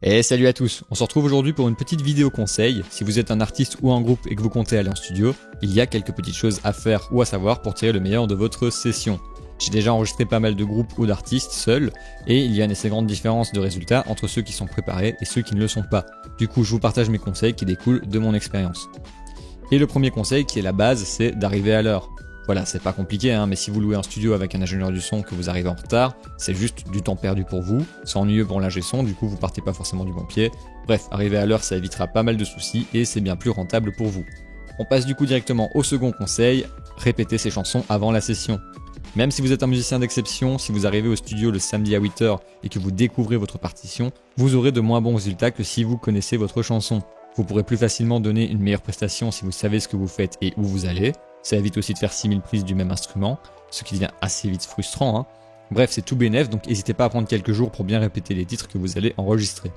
Et salut à tous, on se retrouve aujourd'hui pour une petite vidéo conseil. Si vous êtes un artiste ou un groupe et que vous comptez aller en studio, il y a quelques petites choses à faire ou à savoir pour tirer le meilleur de votre session. J'ai déjà enregistré pas mal de groupes ou d'artistes seuls, et il y a une assez grande différence de résultats entre ceux qui sont préparés et ceux qui ne le sont pas. Du coup, je vous partage mes conseils qui découlent de mon expérience. Et le premier conseil, qui est la base, c'est d'arriver à l'heure. Voilà, c'est pas compliqué, mais si vous louez un studio avec un ingénieur du son que vous arrivez en retard, c'est juste du temps perdu pour vous, c'est ennuyeux pour l'ingé son, du coup vous partez pas forcément du bon pied. Bref, arriver à l'heure, ça évitera pas mal de soucis et c'est bien plus rentable pour vous. On passe du coup directement au second conseil, répétez ses chansons avant la session. Même si vous êtes un musicien d'exception, si vous arrivez au studio le samedi à 8h et que vous découvrez votre partition, vous aurez de moins bons résultats que si vous connaissez votre chanson. Vous pourrez plus facilement donner une meilleure prestation si vous savez ce que vous faites et où vous allez. Ça évite aussi de faire 6000 prises du même instrument, ce qui devient assez vite frustrant. Bref, c'est tout bénef, donc n'hésitez pas à prendre quelques jours pour bien répéter les titres que vous allez enregistrer.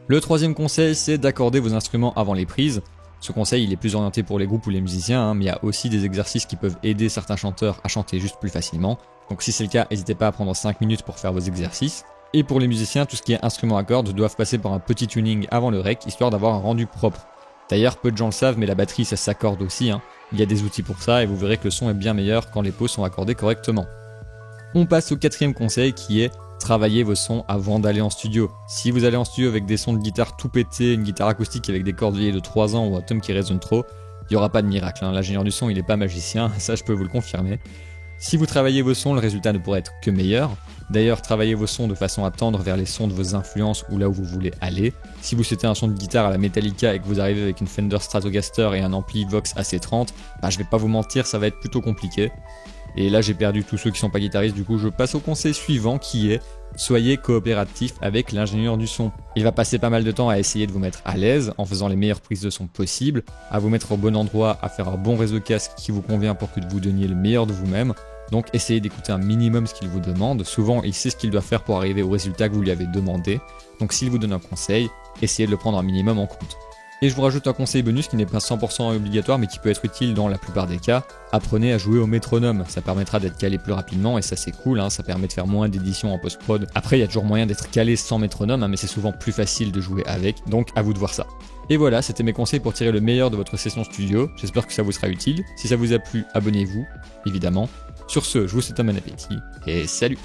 Le troisième conseil, c'est d'accorder vos instruments avant les prises. Ce conseil, il est plus orienté pour les groupes ou les musiciens, mais il y a aussi des exercices qui peuvent aider certains chanteurs à chanter juste plus facilement. Donc si c'est le cas, n'hésitez pas à prendre 5 minutes pour faire vos exercices. Et pour les musiciens, tout ce qui est instruments à cordes doivent passer par un petit tuning avant le rec, histoire d'avoir un rendu propre. D'ailleurs, peu de gens le savent, mais la batterie, ça s'accorde aussi. Il y a des outils pour ça et vous verrez que le son est bien meilleur quand les pauses sont accordées correctement. On passe au quatrième conseil qui est travailler vos sons avant d'aller en studio. Si vous allez en studio avec des sons de guitare tout pétés, une guitare acoustique avec des cordes vieilles de 3 ans ou un tom qui résonne trop, il n'y aura pas de miracle. L'ingénieur du son, il n'est pas magicien, ça je peux vous le confirmer. Si vous travaillez vos sons, le résultat ne pourrait être que meilleur. D'ailleurs, travaillez vos sons de façon à tendre vers les sons de vos influences ou là où vous voulez aller. Si vous souhaitez un son de guitare à la Metallica et que vous arrivez avec une Fender Stratocaster et un ampli Vox AC30, je vais pas vous mentir, ça va être plutôt compliqué. Et là, j'ai perdu tous ceux qui sont pas guitaristes, du coup je passe au conseil suivant qui est soyez coopératif avec l'ingénieur du son. Il va passer pas mal de temps à essayer de vous mettre à l'aise en faisant les meilleures prises de son possibles, à vous mettre au bon endroit, à faire un bon réseau casque qui vous convient pour que vous donniez le meilleur de vous-même. Donc essayez d'écouter un minimum ce qu'il vous demande. Souvent, il sait ce qu'il doit faire pour arriver au résultat que vous lui avez demandé. Donc s'il vous donne un conseil, essayez de le prendre un minimum en compte. Et je vous rajoute un conseil bonus qui n'est pas 100% obligatoire mais qui peut être utile dans la plupart des cas. Apprenez à jouer au métronome, ça permettra d'être calé plus rapidement et ça c'est cool, ça permet de faire moins d'éditions en post-prod. Après il y a toujours moyen d'être calé sans métronome mais c'est souvent plus facile de jouer avec, donc à vous de voir ça. Et voilà, c'était mes conseils pour tirer le meilleur de votre session studio, j'espère que ça vous sera utile. Si ça vous a plu, abonnez-vous, évidemment. Sur ce, je vous souhaite un bon appétit et salut!